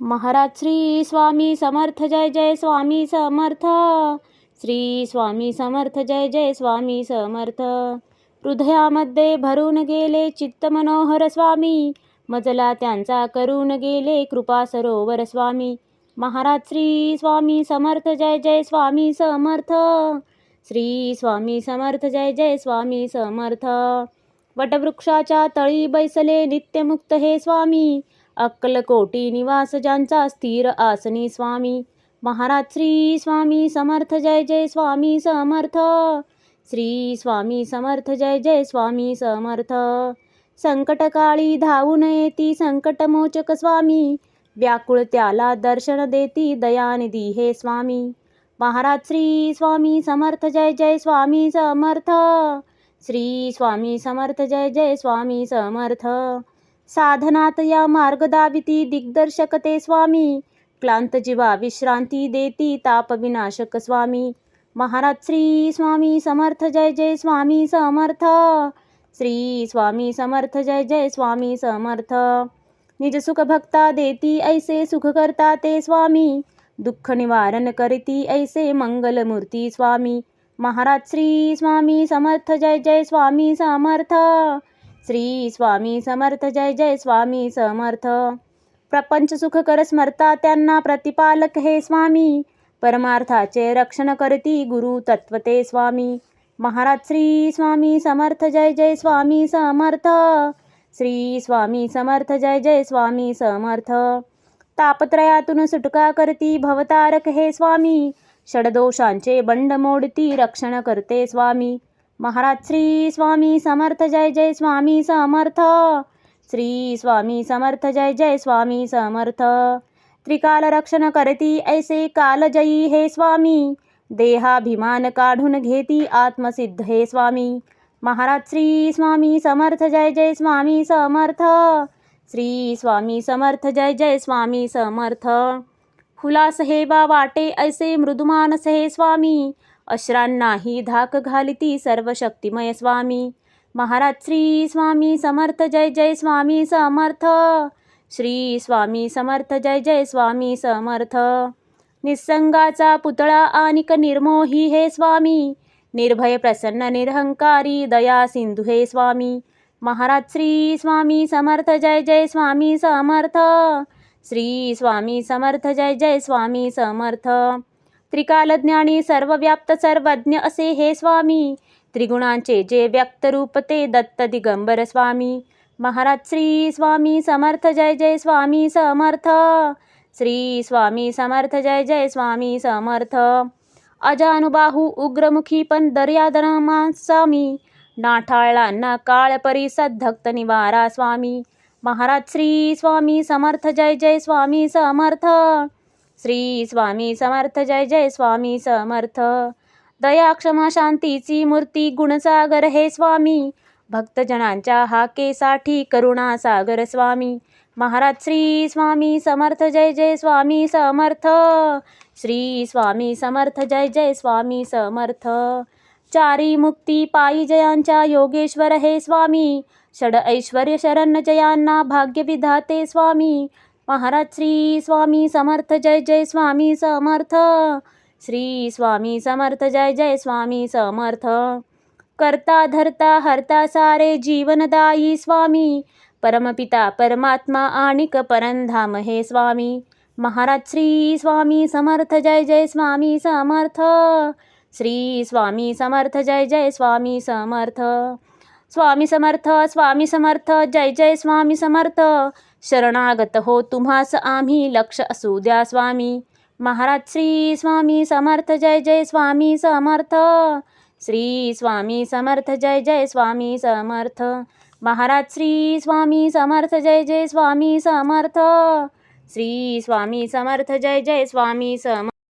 महाराज श्री स्वामी समर्थ जय जय स्वामी समर्थ. श्री स्वामी समर्थ जय जय स्वामी समर्थ. हृदयामध्ये भरून गेले चित्त मनोहर स्वामी, मजला त्यांचा करून गेले कृपा सरोवर स्वामी. महाराज श्री स्वामी समर्थ जय जय स्वामी समर्थ. श्री स्वामी समर्थ जय जय स्वामी समर्थ. वटवृक्षाच्या तळी बैसले नित्यमुक्त हे स्वामी, अक्कलकोटी निवास ज्यांचा स्थिर आसनी स्वामी. महाराज श्री स्वामी समर्थ जय जय स्वामी समर्थ. श्री स्वामी समर्थ जय जय स्वामी समर्थ. संकटकाळी धावून येती संकटमोचक स्वामी, व्याकुळ त्याला दर्शन देती दयानिधी हे स्वामी. महाराज श्री स्वामी समर्थ जय जय स्वामी समर्थ. श्री स्वामी समर्थ जय जय स्वामी समर्थ. साधनात या मार्ग दाविती दिग्दर्शक ते स्वामी, क्लांत जीवा विश्रांती देती ताप विनाशक स्वामी. महाराज श्री स्वामी समर्थ जय जय स्वामी समर्थ. श्री स्वामी समर्थ जय जय स्वामी समर्थ. निज सुख भक्ता देती ऐसे सुख करता ते स्वामी, दुःख निवारण करती ऐसे मंगलमूर्ती स्वामी. महाराज श्री स्वामी समर्थ जय जय स्वामी समर्थ. श्री स्वामी समर्थ जय जय स्वामी समर्थ. प्रपंच सुख कर स्मरता त्यांना प्रतिपालक हे स्वामी, परमार्थाचे रक्षण करती गुरु तत्वते स्वामी. महाराज श्री स्वामी समर्थ जय जय स्वामी समर्थ. श्री स्वामी समर्थ जय जय स्वामी समर्थ. तापत्रयातून सुटका करती भवतारक हे स्वामी, षडदोषांचे बंड मोडती रक्षण करते स्वामी. महाराज श्री स्वामी समर्थ जय जय स्वामी समर्थ. श्री स्वामी समर्थ जय जय स्वामी समर्थ. त्रिकाल रक्षण करती ऐसे कालजयी हे स्वामी, देहाभिमान काढून घेती आत्मसिद्ध हे स्वामी. महाराज श्री स्वामी समर्थ जय जय स्वामी समर्थ. श्री स्वामी समर्थ जय जय स्वामी समर्थ. हुलास हे बा वाटे ऐसे मृदुमानस हे स्वामी, अश्रांनाही धाक घालिती सर्व शक्तिमय स्वामी. महाराज श्री स्वामी समर्थ जय जय स्वामी समर्थ. श्री स्वामी समर्थ जय जय स्वामी समर्थ. निसंगाचा पुतळा आनिक निर्मोही हे स्वामी, निर्भय प्रसन्न निरहंकारी दया सिंधू हे स्वामी. महाराज श्री स्वामी समर्थ जय जय स्वामी समर्थ. श्री स्वामी समर्थ जय जय स्वामी समर्थ. त्रिकालज्ञानी सर्वव्याप्त सर्वज्ञ असे हे स्वामी, त्रिगुणांचे जे व्यक्त रूप ते दत्त दिगंबर स्वामी. महाराज श्री स्वामी समर्थ जय जय स्वामी समर्थ. श्री स्वामी समर्थ जय जय स्वामी समर्थ. अजानुबाहू उग्रमुखी पण दर्यादनमा स्वामी, नाठाळला ना काळ परिसद धक्त निवारा स्वामी. महाराज श्री स्वामी समर्थ जय जय स्वामी समर्थ. श्री स्वामी समर्थ जय जय स्वामी समर्थ. दया क्षमा शांतीची मूर्ती गुणसागर हे स्वामी, भक्तजनांच्या हाकेसाठी करुणा सागर स्वामी. महाराज श्री स्वामी समर्थ जय जय स्वामी समर्थ. श्री स्वामी समर्थ जय जय स्वामी समर्थ. चारी मुक्ती पायी जयांच्या योगेश्वर हे स्वामी, षड ऐश्वर्य शरण जयांना भाग्य विधाते स्वामी. महाराज श्री स्वामी समर्थ जय जय स्वामी समर्थ. श्री स्वामी समर्थ जय जय स्वामी समर्थ. करता धरता हरता सारे जीवनदायी स्वामी, परमपिता परमात्मा आणिक परमधाम हे स्वामी. महाराज श्री स्वामी समर्थ जय जय स्वामी समर्थ. श्री स्वामी समर्थ जय जय स्वामी समर्थ. स्वामी समर्थ स्वामी समर्थ जय जय स्वामी समर्थ. शरणागत हो तुम्हास आम्ही लक्ष असू द्या स्वामी. महाराज श्री स्वामी समर्थ जय जय स्वामी समर्थ. श्री स्वामी समर्थ जय जय स्वामी समर्थ. महाराज श्री स्वामी समर्थ जय जय स्वामी समर्थ. श्री स्वामी समर्थ जय जय स्वामी समर्थ.